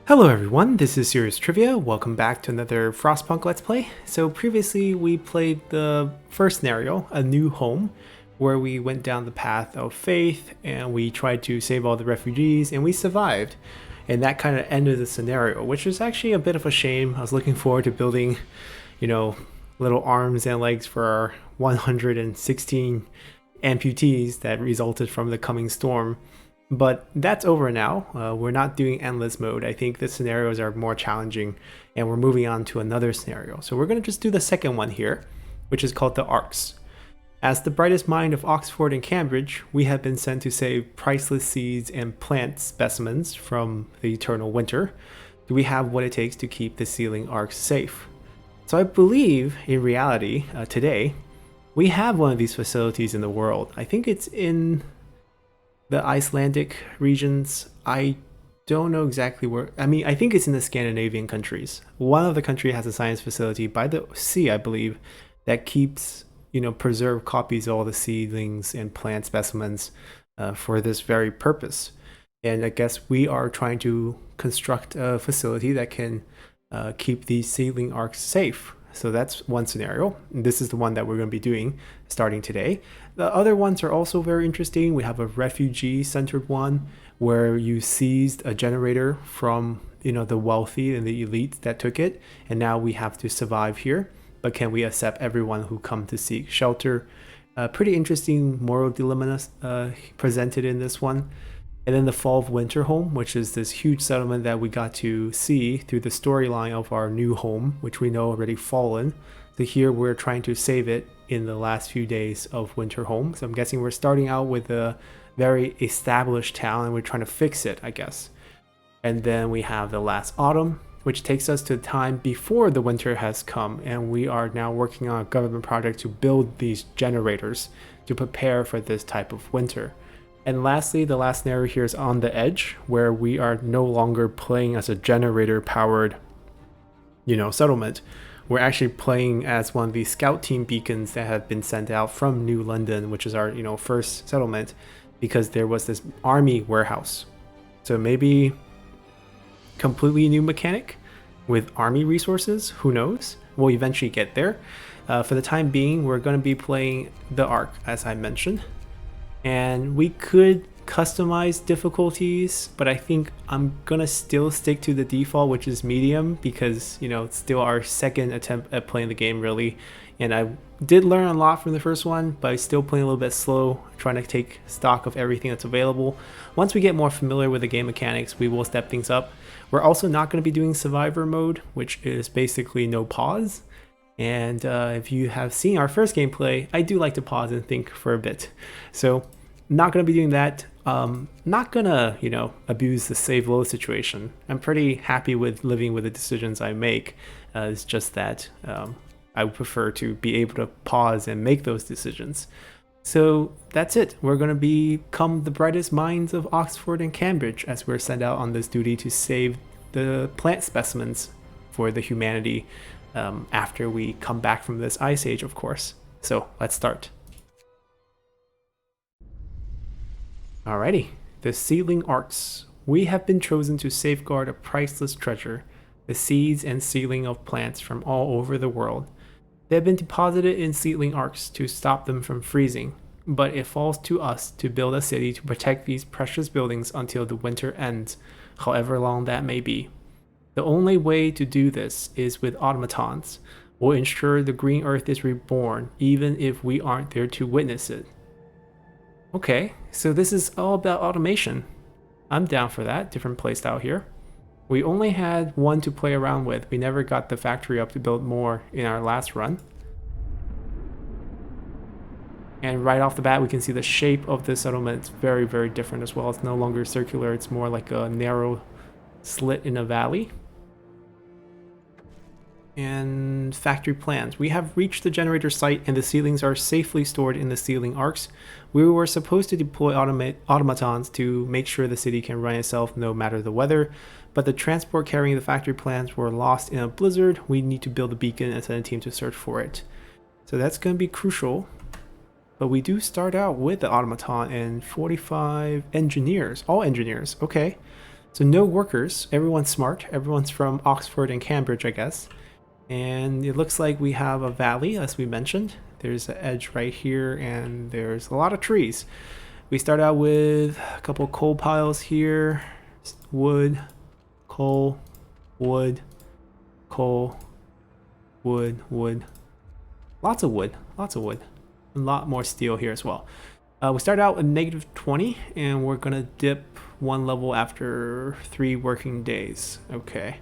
Hello everyone, this is Serious Trivia. Welcome back to another Frostpunk Let's Play. So previously we played the first scenario, A New Home, where we went down the path of faith and we tried to save all the refugees and we survived. And that kind of ended the scenario, which was actually a bit of a shame. I was looking forward to building, little arms and legs for our 116 amputees that resulted from the coming storm. But that's over now. We're not doing endless mode. I think the scenarios are more challenging and we're moving on to another scenario. So we're going to just do the second one here, which is called the Arks. As the brightest mind of Oxford and Cambridge, we have been sent to save priceless seeds and plant specimens from the eternal winter. Do we have what it takes to keep the Seedling Arks safe? So I believe, in reality, today, we have one of these facilities in the world. I think it's in the Icelandic regions. I don't know exactly where. I think it's in the Scandinavian countries. One of the countries has a science facility by the sea, I believe, that keeps, preserved copies of all the seedlings and plant specimens for this very purpose. And I guess we are trying to construct a facility that can keep these seedling arks safe. So that's one scenario. This is the one that we're going to be doing starting today. The other ones are also very interesting. We have a refugee-centered one where you seized a generator from the wealthy and the elite that took it, and now we have to survive here. But can we accept everyone who come to seek shelter? Pretty interesting moral dilemmas presented in this one. And then the Fall of Winter home, which is this huge settlement that we got to see through the storyline of our new home, which we know already fallen. So here we're trying to save it in the last few days of Winter home. So I'm guessing we're starting out with a very established town and we're trying to fix it, I guess. And then we have the Last Autumn, which takes us to the time before the winter has come. And we are now working on a government project to build these generators to prepare for this type of winter. And lastly, the last scenario here is On the Edge, where we are no longer playing as a generator-powered, settlement. We're actually playing as one of these scout team beacons that have been sent out from New London, which is our, first settlement, because there was this army warehouse. So maybe completely new mechanic with army resources, who knows? We'll eventually get there. For the time being, we're going to be playing the Ark, as I mentioned. And we could customize difficulties, but I think I'm gonna still stick to the default, which is medium, because it's still our second attempt at playing the game really. And I did learn a lot from the first one, but I'm still playing a little bit slow, trying to take stock of everything that's available. Once we get more familiar with the game mechanics, we will step things up. We're also not going to be doing survivor mode, which is basically no pause. And if you have seen our first gameplay, I do like to pause and think for a bit. So not going to be doing that. Not going to, abuse the save low situation. I'm pretty happy with living with the decisions I make. It's just that I would prefer to be able to pause and make those decisions. So that's it. We're going to become the brightest minds of Oxford and Cambridge as we're sent out on this duty to save the plant specimens for the humanity after we come back from this ice age, of course. So let's start. Alrighty, the Seedling Arks. We have been chosen to safeguard a priceless treasure, the seeds and seedling of plants from all over the world. They have been deposited in Seedling Arks to stop them from freezing, but it falls to us to build a city to protect these precious buildings until the winter ends, however long that may be. The only way to do this is with automatons. We'll ensure the green earth is reborn, even if we aren't there to witness it. Okay, so this is all about automation. I'm down for that, different playstyle here. We only had one to play around with. We never got the factory up to build more in our last run. And right off the bat, we can see the shape of this settlement is very, very different as well. It's no longer circular, it's more like a narrow slit in a valley. And factory plans. We have reached the generator site and the seedlings are safely stored in the Seedling Arks. We were supposed to deploy automatons to make sure the city can run itself no matter the weather, but the transport carrying the factory plans were lost in a blizzard. We need to build a beacon and send a team to search for it. So that's going to be crucial. But we do start out with the automaton and 45 engineers, all engineers. Okay. So no workers. Everyone's smart. Everyone's from Oxford and Cambridge, I guess. And it looks like we have a valley, as we mentioned. There's an edge right here, and there's a lot of trees. We start out with a couple coal piles here. Wood, coal, wood, coal, wood, wood. Lots of wood, lots of wood. A lot more steel here as well. We start out at -20, and we're gonna dip one level after 3 working days. Okay.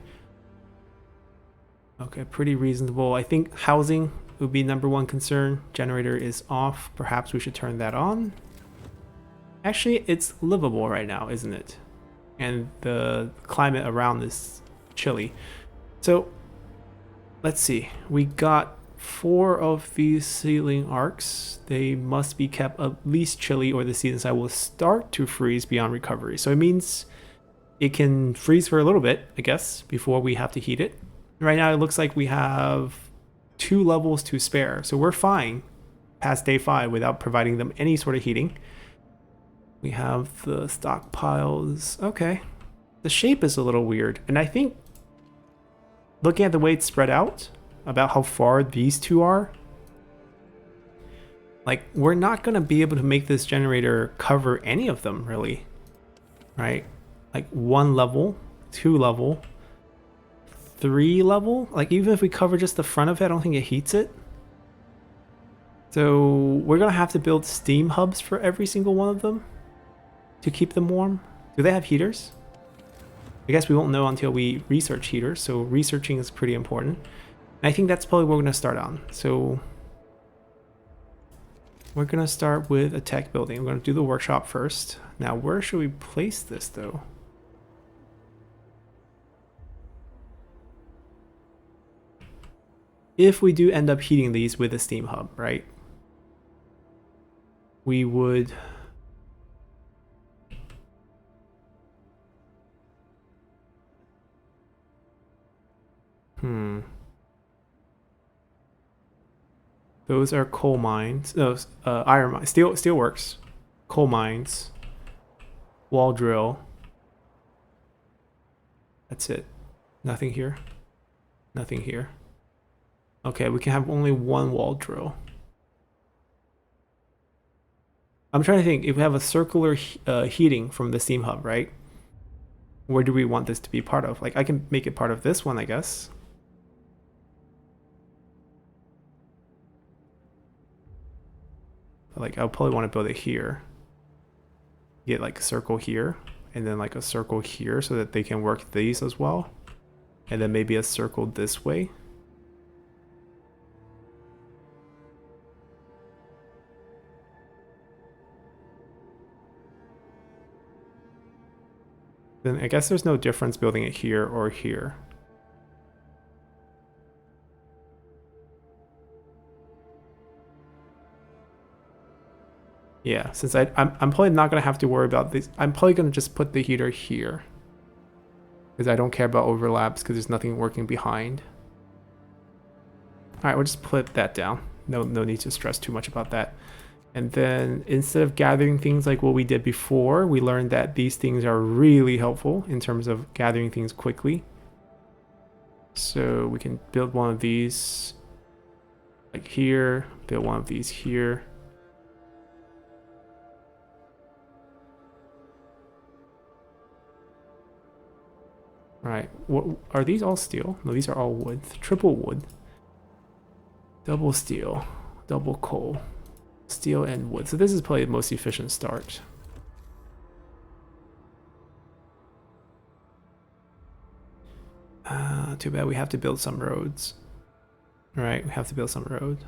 Okay, pretty reasonable. I think housing would be #1 concern. Generator is off. Perhaps we should turn that on. Actually, it's livable right now, isn't it? And the climate around is chilly. So let's see. We got 4 of these seedling arcs. They must be kept at least chilly, or the seedling side will start to freeze beyond recovery. So it means it can freeze for a little bit, I guess, before we have to heat it. Right now it looks like we have 2 levels to spare, so we're fine past day 5 without providing them any sort of heating. We have the stockpiles. Okay. The shape is a little weird, and I think looking at the way it's spread out, about how far these 2 are, like, we're not going to be able to make this generator cover any of them, really. Right? Like 1 level, 2 level, 3 level. Like, even if we cover just the front of it, I don't think it heats it. So we're going to have to build steam hubs for every single one of them to keep them warm. Do they have heaters? I guess we won't know until we research heaters, so researching is pretty important. And I think that's probably what we're going to start on. So we're going to start with a tech building. We're going to do the workshop first. Now, where should we place this, though? If we do end up heating these with a steam hub, right? We would... Those are coal mines. No, iron mines. Steel works. Coal mines. Wall drill. That's it. Nothing here. Nothing here. Okay, we can have only 1 wall drill. I'm trying to think. If we have a circular heating from the steam hub, right? Where do we want this to be part of? Like, I can make it part of this one, I guess. Like, I'll probably want to build it here. Get like a circle here, and then like a circle here so that they can work these as well. And then maybe a circle this way. Then I guess there's no difference building it here or here. Yeah, since I'm probably not going to have to worry about this. I'm probably going to just put the heater here. Because I don't care about overlaps because there's nothing working behind. Alright, we'll just put that down. No need to stress too much about that. And then instead of gathering things like what we did before, we learned that these things are really helpful in terms of gathering things quickly. So we can build one of these like here, build one of these here. Right, what are these all steel? No, these are all wood. Triple wood. Double steel, double coal, steel and wood. So this is probably the most efficient start. Too bad we have to build some roads. Right, we have to build some road.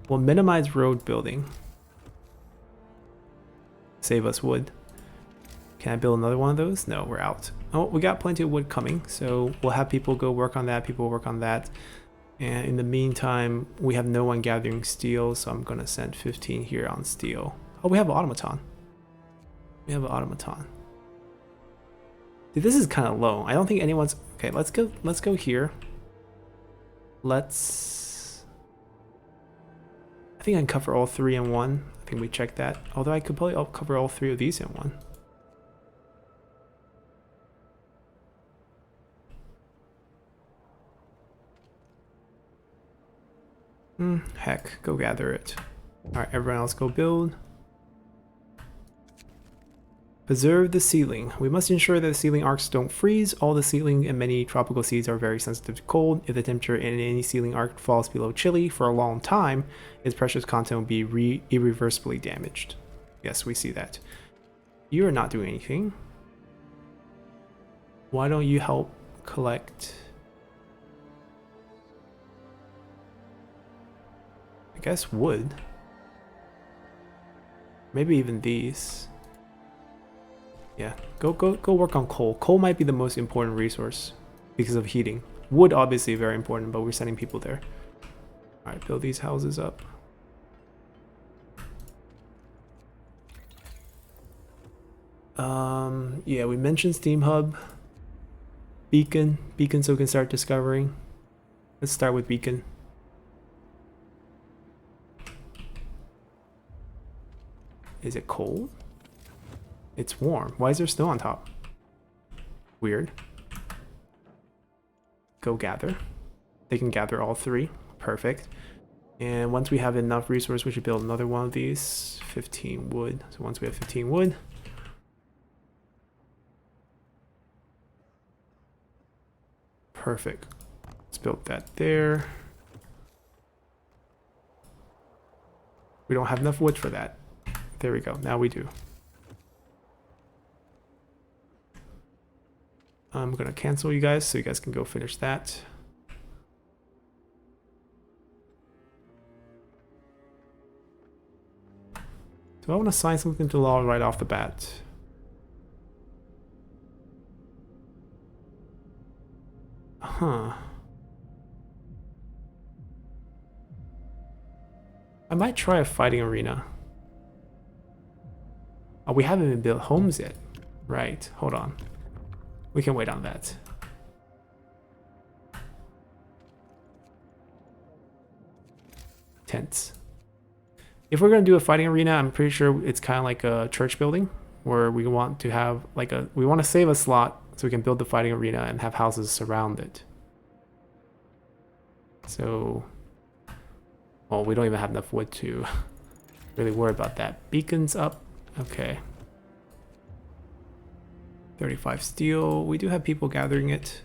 We'll minimize road building. Save us wood. Can I build another one of those? No, we're out. Oh, we got plenty of wood coming, so we'll have people go work on that, people work on that. And in the meantime, we have no one gathering steel, so I'm gonna send 15 here on steel. Oh, we have an automaton. We have an automaton. Dude, this is kind of low. I don't think anyone's... Okay, let's go here. Let's... I think I can cover all 3 in one. I think we checked that. Although I could probably cover all 3 of these in one. Heck, go gather it. Alright, everyone else go build. Preserve the seedling. We must ensure that the seedling arcs don't freeze. All the seedling and many tropical seeds are very sensitive to cold. If the temperature in any seedling arc falls below chili for a long time, its precious content will be irreversibly damaged. Yes, we see that. You are not doing anything. Why don't you help collect? I guess wood. Maybe even these. Yeah, go work on coal. Coal might be the most important resource because of heating. Wood obviously very important, but we're sending people there. All right, build these houses up. Yeah, we mentioned Steam Hub. Beacon so we can start discovering. Let's start with Beacon. Is it cold? It's warm. Why is there snow on top? Weird. Go gather. They can gather all three. Perfect. And once we have enough resource, we should build another one of these. 15 wood. So once we have 15 wood. Perfect. Let's build that there. We don't have enough wood for that. There we go. Now we do. I'm gonna cancel you guys so you guys can go finish that. Do I want to sign something to law right off the bat? Huh. I might try a fighting arena. Oh, we haven't even built homes yet. Right, hold on. We can wait on that. Tents. If we're gonna do a fighting arena, I'm pretty sure it's kind of like a church building where we want to have like we want to save a slot so we can build the fighting arena and have houses surround it. So, well, we don't even have enough wood to really worry about that. Beacons up. Okay. 35 steel. We do have people gathering it.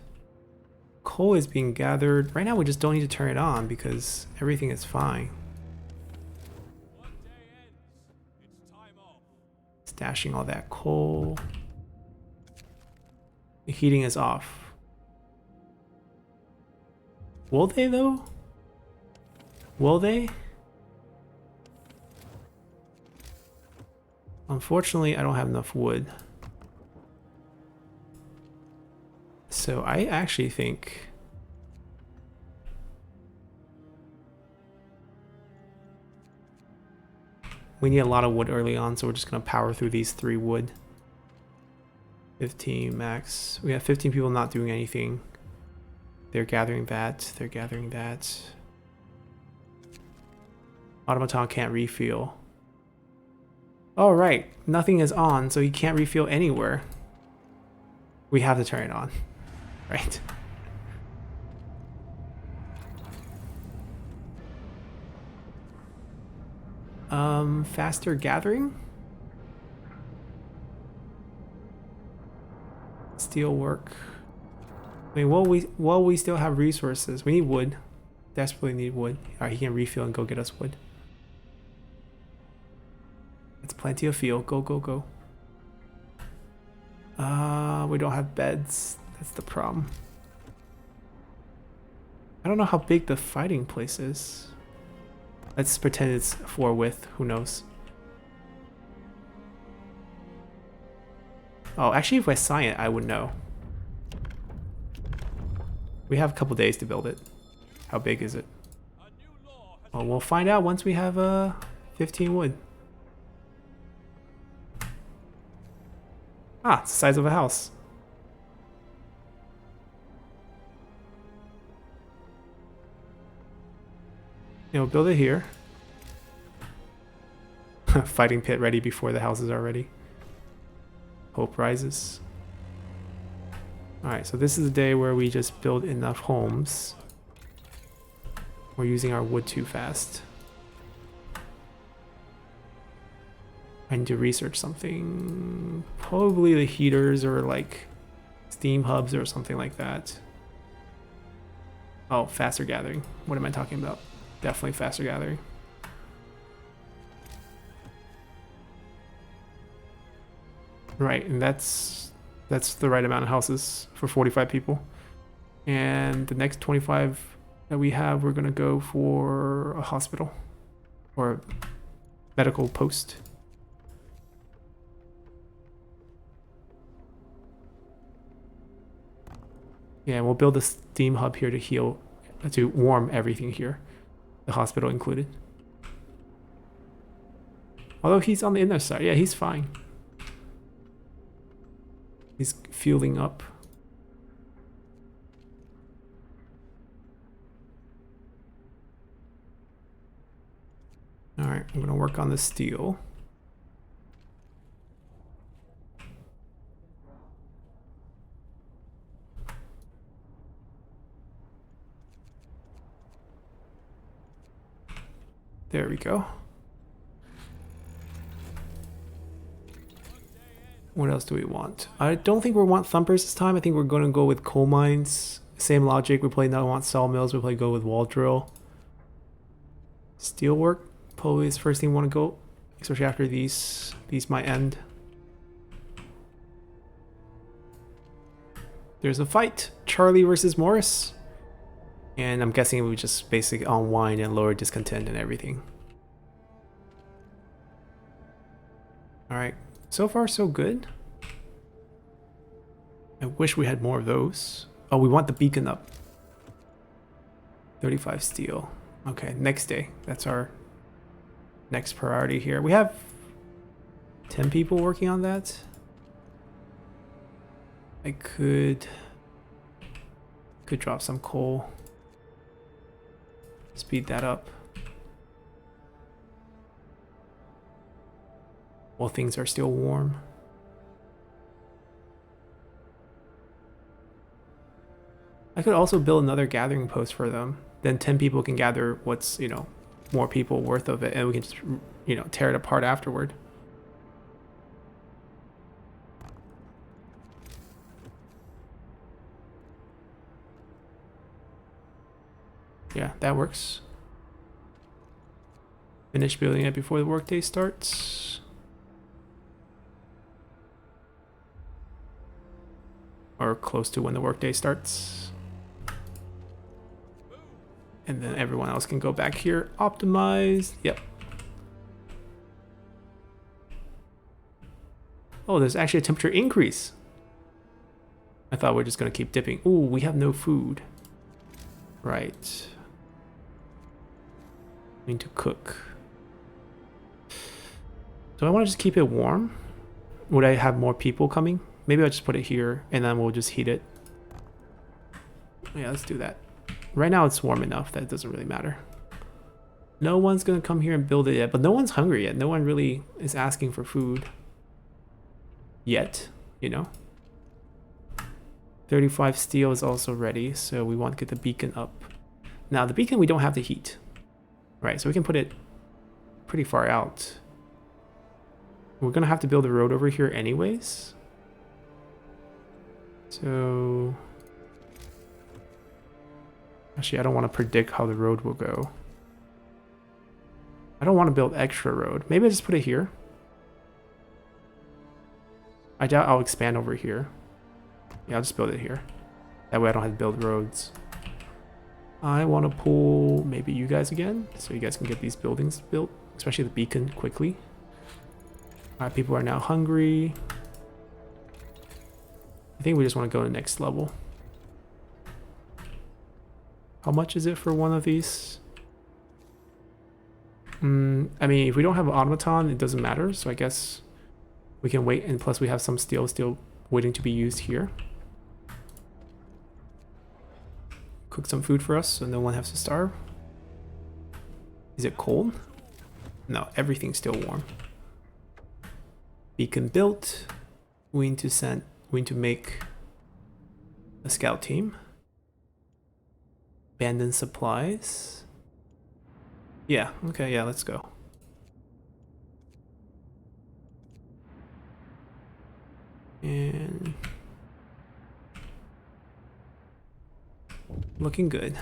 Coal is being gathered. Right now we just don't need to turn it on because everything is fine. Stashing all that coal. The heating is off. Will they though? Will they? Unfortunately, I don't have enough wood. So I actually think we need a lot of wood early on, so we're just gonna power through these 3 wood. 15 max. We have 15 people not doing anything. They're gathering that. They're gathering that. Automaton can't refuel. Oh right, nothing is on, so he can't refuel anywhere. We have to turn it on. Right. Faster gathering? Steel work. I mean, while we still have resources, we need wood. Desperately need wood. Alright, he can refuel and go get us wood. That's plenty of fuel. Go, go, go. We don't have beds. That's the problem. I don't know how big the fighting place is. Let's pretend it's 4 width. Who knows? Oh, actually, if I sign it, I would know. We have a couple days to build it. How big is it? Well, we'll find out once we have 15 wood. Ah, it's the size of a house. You know, build it here. Fighting pit ready before the houses are ready. Hope rises. Alright, so this is the day where we just build enough homes. We're using our wood too fast. I need to research something. Probably the heaters or like steam hubs or something like that. Oh, faster gathering. What am I talking about? Definitely faster gathering. Right, and that's the right amount of houses for 45 people. And the next 25 that we have, we're gonna go for a hospital or a medical post. Yeah, we'll build a steam hub here to heal, to warm everything here, the hospital included. Although he's on the inner side, yeah, he's fine. He's fueling up. All right, I'm gonna work on the steel. There we go. What else do we want? I don't think we want thumpers this time. I think we're going to go with coal mines. Same logic. We probably not want sawmills. We probably go with wall drill. Steelwork probably is the first thing we want to go, especially after these might end. There's a fight. Charlie versus Morris. And I'm guessing we just basically unwind and lower discontent and everything. Alright, so far so good. I wish we had more of those. Oh, we want the beacon up. 35 steel. Okay, next day. That's our next priority here. We have 10 people working on that. I could drop some coal. Speed that up. While things are still warm. I could also build another gathering post for them. Then 10 people can gather what's, you know, more people worth of it, and we can just, you know, tear it apart afterward. Yeah, that works. Finish building it before the workday starts. Or close to when the workday starts. And then everyone else can go back here. Optimize. Yep. Oh, there's actually a temperature increase. I thought we were just going to keep dipping. Ooh, we have no food. Right. I need to cook. Do I want to just keep it warm? Would I have more people coming? Maybe I'll just put it here and then we'll just heat it. Yeah, let's do that. Right now it's warm enough that it doesn't really matter. No one's gonna come here and build it yet, but no one's hungry yet. No one really is asking for food yet, you know? 35 steel is also ready, so we want to get the beacon up. Now the beacon we don't have to heat. Right, so we can put it pretty far out. We're gonna have to build a road over here anyways. So actually, I don't want to predict how the road will go. I don't want to build extra road. Maybe I just put it here. I doubt I'll expand over here. Yeah, I'll just build it here. That way I don't have to build roads. I want to pull maybe you guys again, so you guys can get these buildings built, especially the beacon, quickly. Alright, people are now hungry. I think we just want to go to the next level. How much is it for one of these? I mean, if we don't have an automaton, it doesn't matter, so I guess we can wait, and plus we have some steel still waiting to be used here. Cook some food for us so no one has to starve. Is it cold? No, everything's still warm. Beacon built. We need to make a scout team. Abandoned supplies. Yeah, okay, yeah, let's go. And looking good.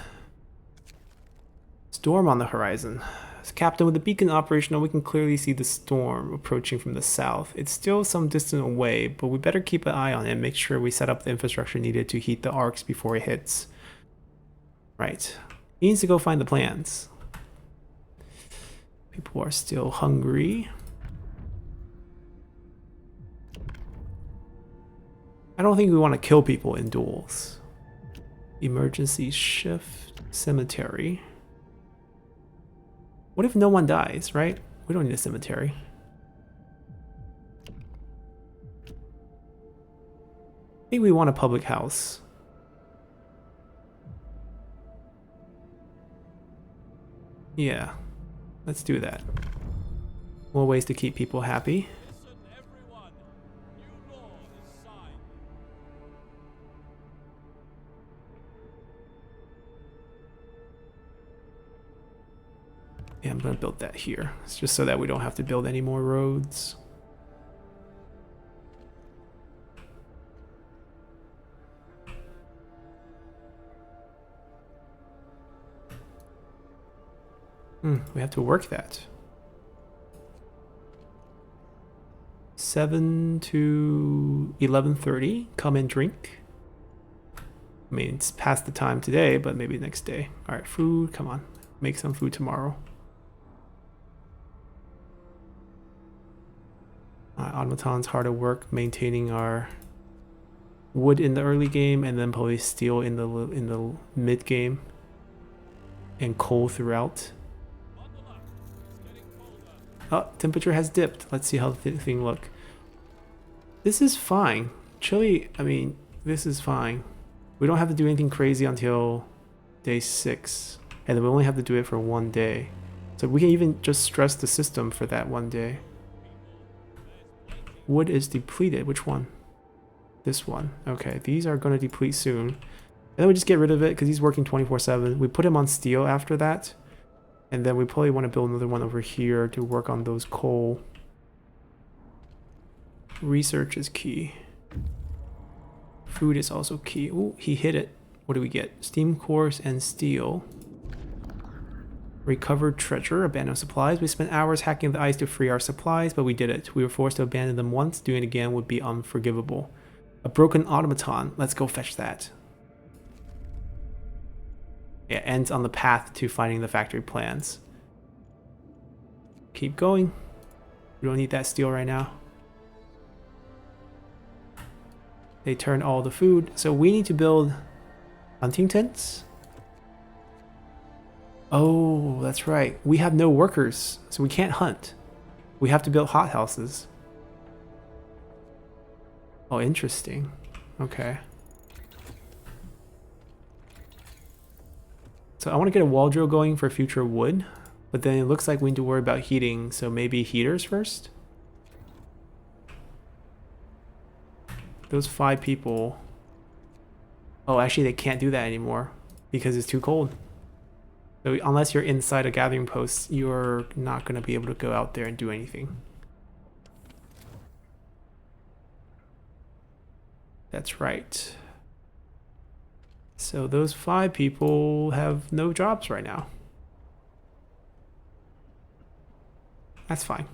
Storm on the horizon. As Captain, with the beacon operational, we can clearly see the storm approaching from the south. It's still some distance away, but we better keep an eye on it and make sure we set up the infrastructure needed to heat the arcs before it hits. Right. He needs to go find the plans. People are still hungry. I don't think we want to kill people in duels. Emergency shift, cemetery. What if no one dies, right? We don't need a cemetery. I think we want a public house. Yeah, let's do that. More ways to keep people happy. Yeah, I'm gonna build that here. It's just so that we don't have to build any more roads. We have to work that. 7 to 11:30. Come and drink. I mean, it's past the time today, but maybe next day. All right, food. Come on, make some food tomorrow. Automaton's hard at work maintaining our wood in the early game, and then probably steel in the mid game, and coal throughout. Oh, temperature has dipped. Let's see how the thing look. This is fine. Chile, I mean, this is fine. We don't have to do anything crazy until day 6, and then we only have to do it for 1 day. So we can even just stress the system for that 1 day. Wood is depleted. Which one? This one. Okay, these are going to deplete soon. And then we just get rid of it because he's working 24/7. We put him on steel after that. And then we probably want to build another one over here to work on those coal. Research is key. Food is also key. Ooh, he hit it. What do we get? Steam cores and steel. Recovered treasure, abandoned supplies. We spent hours hacking the ice to free our supplies, but we did it. We were forced to abandon them once. Doing it again would be unforgivable. A broken automaton. Let's go fetch that. Yeah, ends on the path to finding the factory plans. Keep going. We don't need that steel right now. They turned all the food. So we need to build hunting tents. Oh, that's right. We have no workers, so we can't hunt. We have to build hothouses. Oh, interesting. Okay. So I want to get a wall drill going for future wood, but then it looks like we need to worry about heating, so maybe heaters first? Those 5 people... Oh, actually they can't do that anymore because it's too cold. So unless you're inside a gathering post, you're not going to be able to go out there and do anything. That's right. So those 5 people have no jobs right now. That's fine.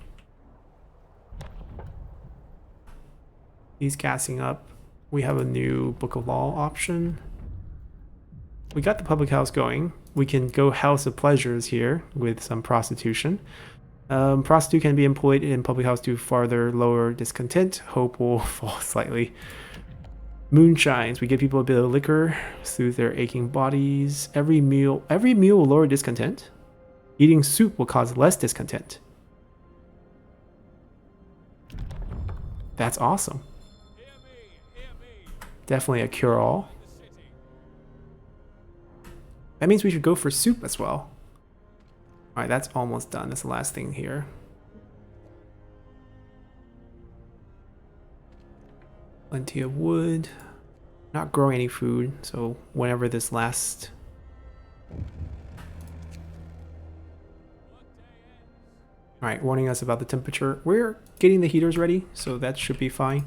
He's gassing up. We have a new Book of Law option. We got the public house going. We can go House of Pleasures here with some prostitution. Prostitute can be employed in public house to farther lower discontent. Hope will fall slightly. Moonshines. We give people a bit of liquor, soothe their aching bodies. Every meal will lower discontent. Eating soup will cause less discontent. That's awesome. Definitely a cure-all. That means we should go for soup as well. Alright, that's almost done. That's the last thing here. Plenty of wood. Not growing any food, so whenever this last... Alright, warning us about the temperature. We're getting the heaters ready, so that should be fine.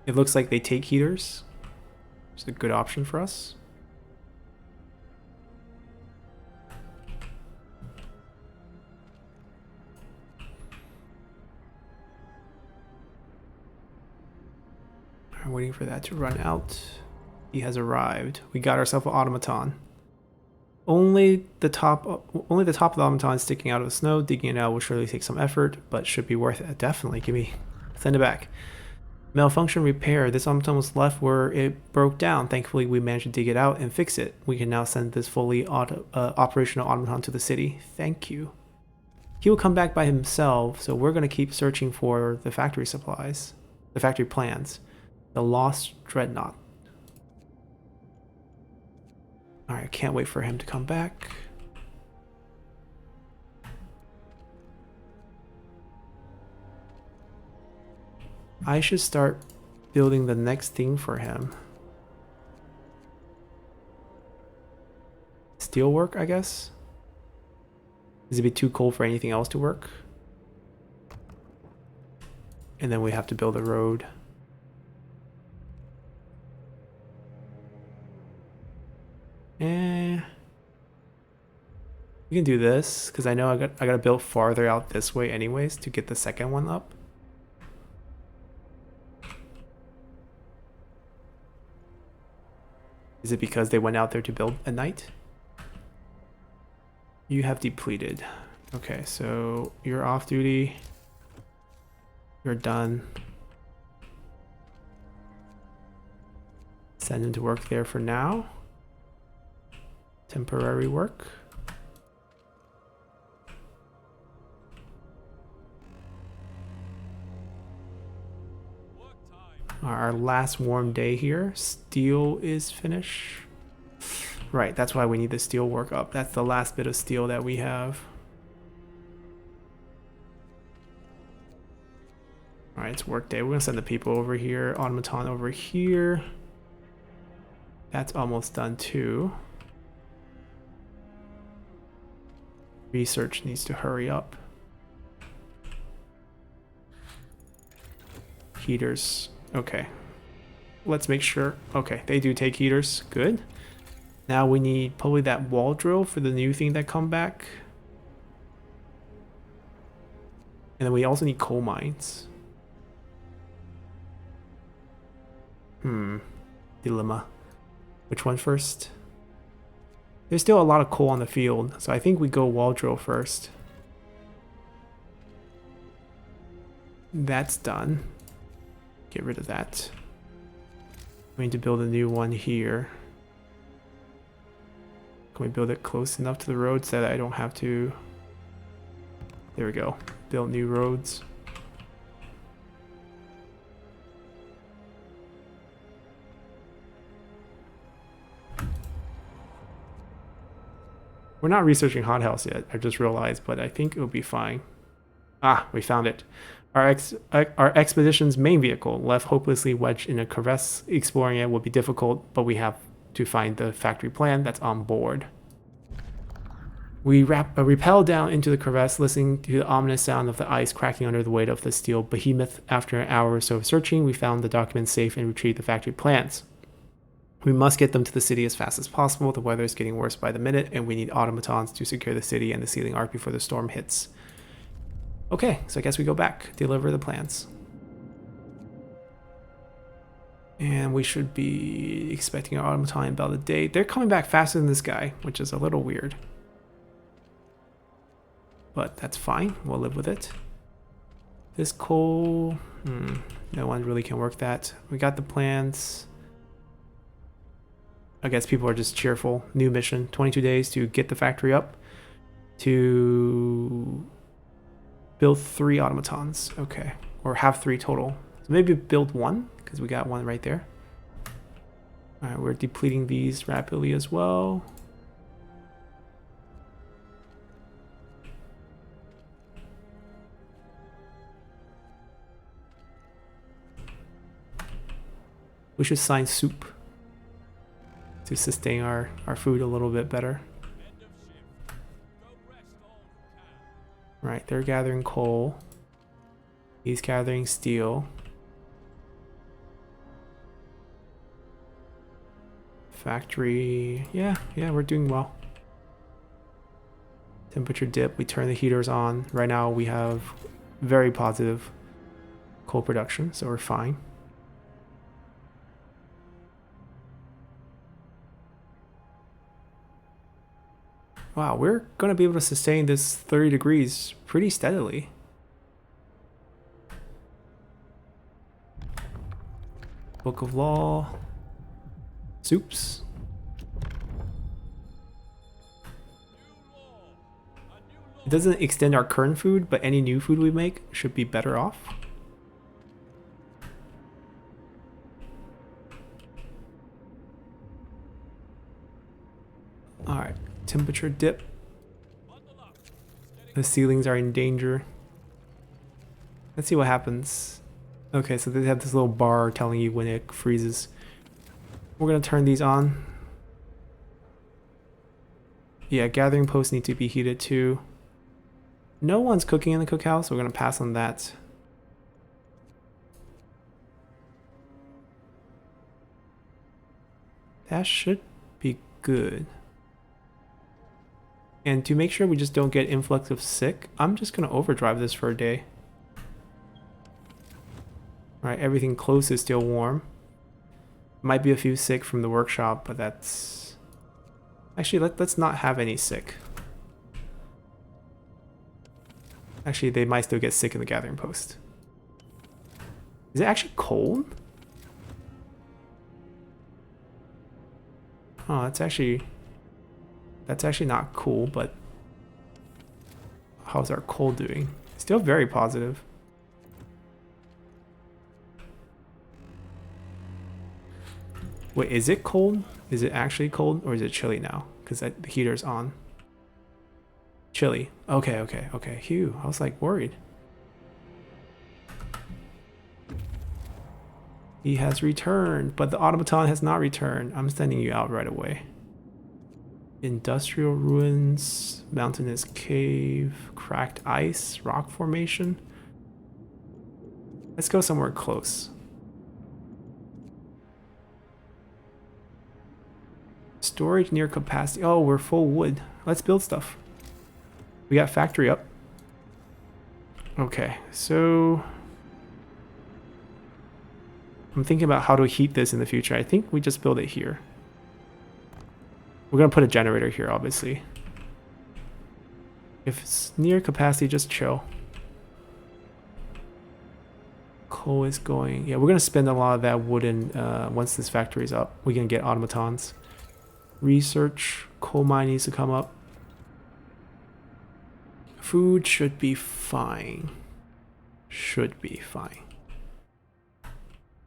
It looks like they take heaters. It's a good option for us. I'm waiting for that to run out. He has arrived. We got ourselves an automaton. Only the top of the automaton is sticking out of the snow. Digging it out will surely take some effort, but should be worth it. Definitely. Send it back. Malfunction repair. This automaton was left where it broke down. Thankfully, we managed to dig it out and fix it. We can now send this fully operational automaton to the city. Thank you. He will come back by himself, so we're going to keep searching for the factory supplies, the factory plans. The lost dreadnought. Alright, I can't wait for him to come back. I should start building the next thing for him. Steelwork, I guess? Is it be too cold for anything else to work? And then we have to build a road. We can do this because I know I gotta build farther out this way anyways to get the second one up. Is it because they went out there to build at night? You have depleted. Okay, so you're off duty. You're done. Send him to work there for now. Temporary work. Our last warm day here. Steel is finished. Right, that's why we need the steel work up. That's the last bit of steel that we have. Alright, it's work day. We're gonna send the people over here. Automaton over here. That's almost done too. Research needs to hurry up. Heaters. Okay. Let's make sure. Okay, they do take heaters. Good. Now we need probably that wall drill for the new thing that come back. And then we also need coal mines. Dilemma. Which one first? There's still a lot of coal on the field, so I think we go wall drill first. That's done. Get rid of that. We need to build a new one here. Can we build it close enough to the road so that I don't have to... There we go. Build new roads. We're not researching hothouse yet, I just realized, but I think it'll be fine. Ah, we found it. Our expedition's main vehicle, left hopelessly wedged in a crevasse. Exploring it will be difficult, but we have to find the factory plan that's on board. We rappel down into the crevasse, listening to the ominous sound of the ice cracking under the weight of the steel behemoth. After an hour or so of searching, we found the documents safe and retrieved the factory plans. We must get them to the city as fast as possible. The weather is getting worse by the minute, and we need automatons to secure the city and the Seedling Ark before the storm hits. Okay, so I guess we go back, deliver the plans. And we should be expecting our automaton in about a day. They're coming back faster than this guy, which is a little weird. But that's fine, we'll live with it. This coal, no one really can work that. We got the plans. I guess people are just cheerful. New mission, 22 days to get the factory up. To build 3 automatons. Okay, or have 3 total. So maybe build 1, because we got 1 right there. Alright, we're depleting these rapidly as well. We should sign soup to sustain our food a little bit better. Right, they're gathering coal. He's gathering steel. Factory, yeah, we're doing well. Temperature dip, we turn the heaters on. Right now we have very positive coal production, so we're fine. Wow, we're gonna be able to sustain this 30 degrees pretty steadily. Book of Law. Soups. It doesn't extend our current food, but any new food we make should be better off. Alright, temperature dip. The ceilings are in danger. Let's see what happens. Okay, so they have this little bar telling you when it freezes. We're gonna turn these on. Yeah, gathering posts need to be heated too. No one's cooking in the cookhouse, so we're gonna pass on that. That should be good. And to make sure we just don't get influx of sick, I'm just gonna overdrive this for a day. Alright, everything close is still warm. Might be a few sick from the workshop, but that's... Actually, let's not have any sick. Actually, they might still get sick in the gathering post. Is it actually cold? Oh, that's actually not cool, but how's our cold doing? Still very positive. Wait, is it cold? Is it actually cold, or is it chilly now? Because the heater's on. Chilly. Okay. Phew, I was like worried. He has returned, but the automaton has not returned. I'm sending you out right away. Industrial ruins, mountainous cave, cracked ice, rock formation. Let's go somewhere close. Storage near capacity. Oh, we're full wood. Let's build stuff. We got factory up. Okay, so I'm thinking about how to heat this in the future. I think we just build it here. We're gonna put a generator here, obviously. If it's near capacity, just chill. Coal is going. Yeah, we're gonna spend a lot of that wooden once this factory is up. We can get automatons. Research, coal mine needs to come up. Food should be fine. Should be fine.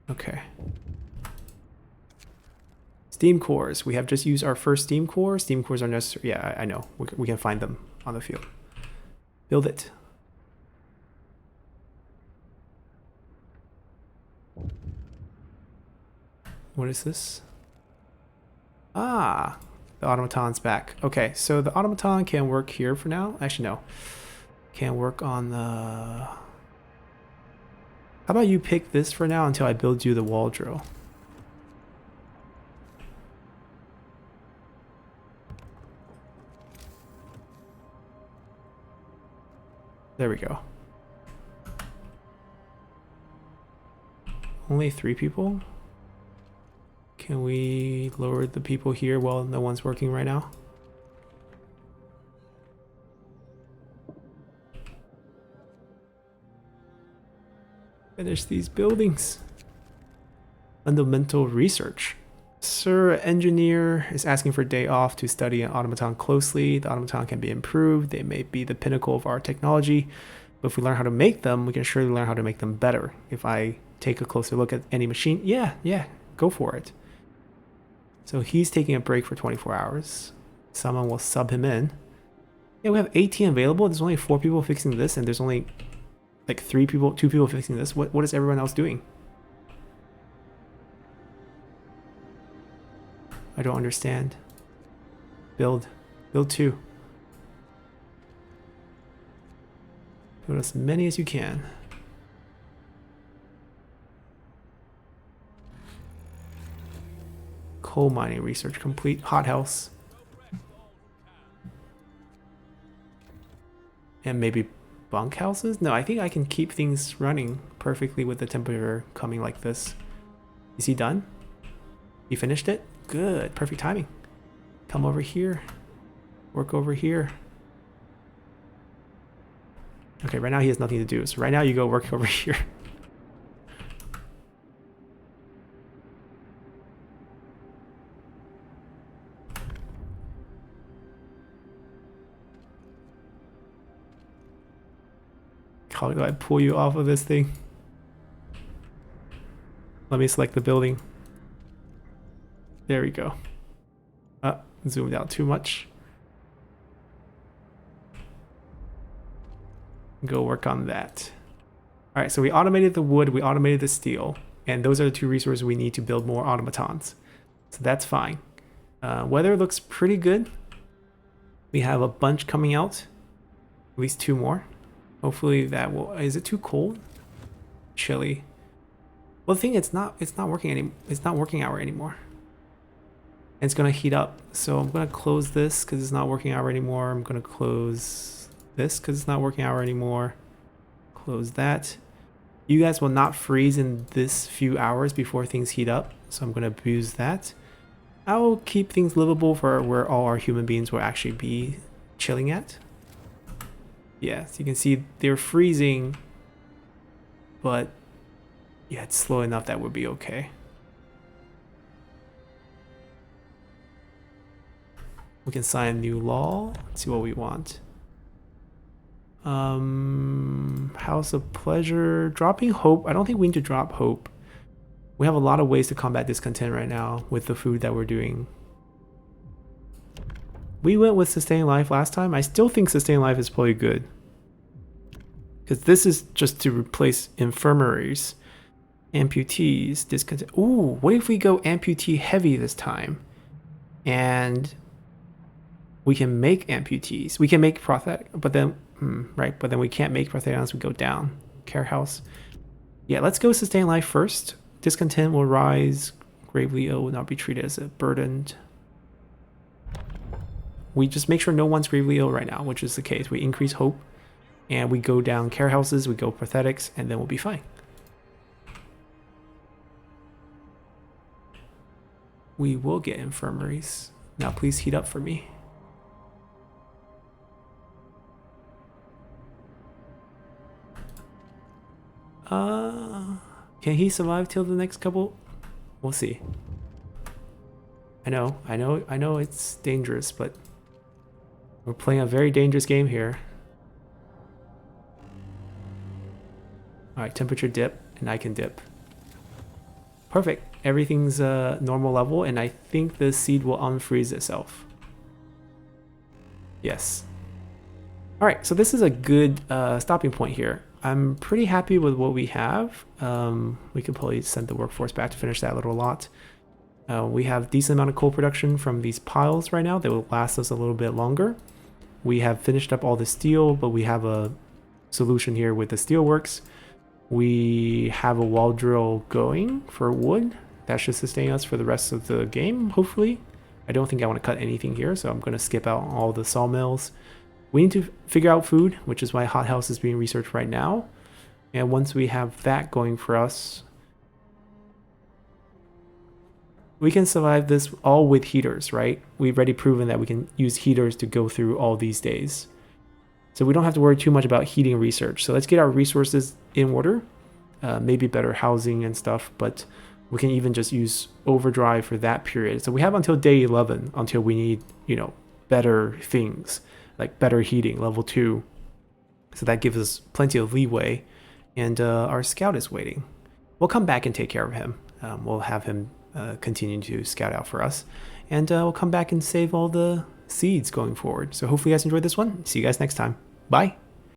Okay. Steam cores. We have just used our first steam core. Steam cores are necessary. Yeah, I know. We can find them on the field. Build it. What is this? Ah, the automaton's back. Okay, so the automaton can work here for now. Actually, no. Can't work on the... How about you pick this for now until I build you the wall drill? There we go. Only 3 people? Can we lower the people here while no one's working right now? Finish these buildings. Fundamental research. Sir Engineer is asking for a day off to study an automaton closely. The automaton can be improved. They may be the pinnacle of our technology, but if we learn how to make them, we can surely learn how to make them better. If I take a closer look at any machine, yeah, go for it. So he's taking a break for 24 hours. Someone will sub him in. Yeah, we have 18 available. There's only 4 people fixing this, and there's only like 2 people fixing this. What is everyone else doing? I don't understand. Build 2. Build as many as you can. Coal mining research complete. Hothouse. And maybe bunkhouses? No, I think I can keep things running perfectly with the temperature coming like this. Is he done? He finished it? Good. Perfect timing. Come over here. Work over here. Okay, right now he has nothing to do. So right now you go work over here. How do I pull you off of this thing? Let me select the building. There we go. Zoomed out too much. Go work on that. All right, so we automated the wood, we automated the steel, and those are the two resources we need to build more automatons. So that's fine. Weather looks pretty good. We have a bunch coming out, at least 2 more. Hopefully that will. Is it too cold? Chilly. Well, the thing it's not working it's not working hour anymore. And it's gonna heat up. So I'm gonna close this because it's not working hour anymore. I'm gonna close this because it's not working hour anymore. Close that. You guys will not freeze in this few hours before things heat up. So I'm gonna abuse that. I will keep things livable for where all our human beings will actually be chilling at. Yeah, so you can see they're freezing, but yeah, it's slow enough that would be okay. We can sign a new law. Let's see what we want. House of Pleasure. Dropping hope. I don't think we need to drop hope. We have a lot of ways to combat discontent right now with the food that we're doing. We went with Sustain Life last time. I still think Sustain Life is probably good. Because this is just to replace infirmaries. Amputees, discontent. Ooh, what if we go amputee heavy this time? And we can make amputees. We can make prosthetic, but then, right, but then we can't make prosthetic unless we go down. Care House. Yeah, let's go Sustain Life first. Discontent will rise. Gravely ill will not be treated as a burdened. We just make sure no one's gravely ill right now, which is the case. We increase hope, and we go down care houses, we go prosthetics, and then we'll be fine. We will get infirmaries. Now please heat up for me. Can he survive till the next couple? We'll see. I know it's dangerous, but we're playing a very dangerous game here. Alright, temperature dip, and I can dip. Perfect. Everything's normal level, and I think the seed will unfreeze itself. Yes. Alright, so this is a good stopping point here. I'm pretty happy with what we have. We could probably send the workforce back to finish that little lot. We have decent amount of coal production from these piles right now that will last us a little bit longer. We have finished up all the steel, but we have a solution here with the steelworks. We have a wall drill going for wood. That should sustain us for the rest of the game, hopefully. I don't think I want to cut anything here, so I'm going to skip out all the sawmills. We need to figure out food, which is why hothouse is being researched right now. And once we have that going for us, we can survive this all with heaters, right? We've already proven that we can use heaters to go through all these days. So we don't have to worry too much about heating research. So let's get our resources in order. Maybe better housing and stuff, but we can even just use overdrive for that period. So we have until day 11 until we need, better things, like better heating, level 2. So that gives us plenty of leeway. And our scout is waiting. We'll come back and take care of him. We'll have him continue to scout out for us. And we'll come back and save all the seeds going forward. So hopefully you guys enjoyed this one. See you guys next time. Bye.